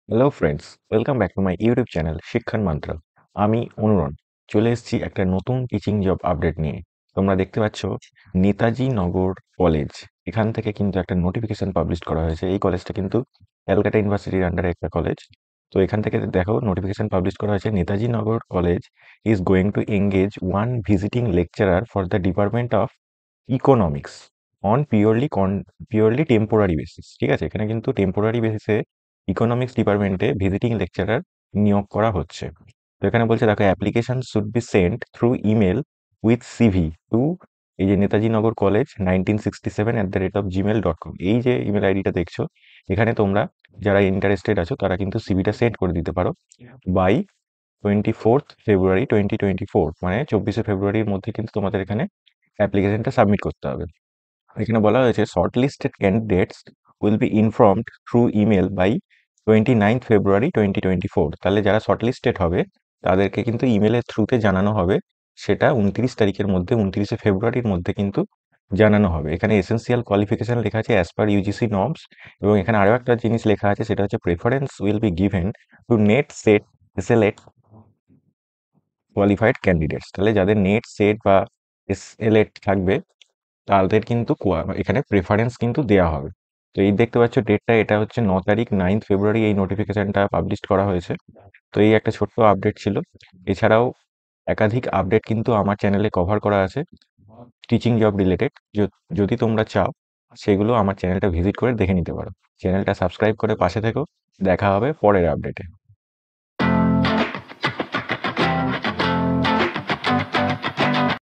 Hello friends, welcome back to my YouTube channel শিক্ষার মান্ত্র। আমি অনুরণ চলে এসেছি একটা নতুন টিচিং জব আপডেট নিয়ে। তোমরা দেখতে পাচ্ছ নেতাজি নগর কলেজ, এখান থেকে কিন্তু একটা নোটিফিকেশন পাবলিশ করা হয়েছে। এই কলেজটা কিন্তু ক্যালকাটা ইউনিভার্সিটির আন্ডারে একটা কলেজ। তো এখান থেকে দেখো নোটিফিকেশন পাবলিশ করা হয়েছে, Netaji Nagar college is going to engage one visiting lecturer for the department of economics on purely temporary basis. ঠিক আছে, এখানে কিন্তু টেম্পোরারি বেসিসে ইকোনমিক্স ডিপার্টমেন্টে ভিজিটিং লেকচারার নিয়োগ করা হচ্ছে। তো এখানে বলছে দেখো, application should be sent through email with CV to এই যে নেতাজি নগর কলেজ 1967@gmail.com, এই যে ইমেল আইডিটা দেখছো, এখানে তোমরা যারা ইন্টারেস্টেড আছো তারা কিন্তু সিভিটা সেন্ড করে দিতে পারো বাই 24 ফেব্রুয়ারি 2024, মানে 24শে ফেব্রুয়ারির মধ্যে কিন্তু তোমাদের এখানে অ্যাপ্লিকেশনটা সাবমিট করতে হবে। এখানে বলা হয়েছে shortlisted candidates will be informed through email by 29 February 2024। তাহলে যারা শর্টলিস্টেড হবে তাদেরকে কিন্তু ইমেলের থ্রুতে জানানো হবে, সেটা 29 তারিখের মধ্যে, 29শে ফেব্রুয়ারির মধ্যে কিন্তু জানানো হবে। এখানে এসেন্সিয়াল কোয়ালিফিকেশন লেখা আছে অ্যাজ পার ইউজিসি নর্মস, এবং এখানে আরও একটা জিনিস লেখা আছে, সেটা হচ্ছে preference will be given to NET SET SLET qualified candidates. তাহলে যাদের নেট সেট বা এসএলএট থাকবে তাদের কিন্তু এখানে প্রেফারেন্স কিন্তু দেওয়া হবে। তো এই দেখতে পাচ্ছ ডেটটা, এটা হচ্ছে 9 তারিখ, 9 ফেব্রুয়ারি এই নোটিফিকেশনটা পাবলিশ করা হয়েছে। তো এই একটা ছোট্ট আপডেট ছিল। এছাড়াও একাধিক আপডেট কিন্তু আমার চ্যানেলে কভার করা আছে টিচিং জব রিলেটেড। যদি তোমরা চাও সেগুলো আমার চ্যানেলটা ভিজিট করে দেখে নিতে পারো। চ্যানেলটা সাবস্ক্রাইব করে পাশে থেকো। দেখা হবে পরের আপডেটে।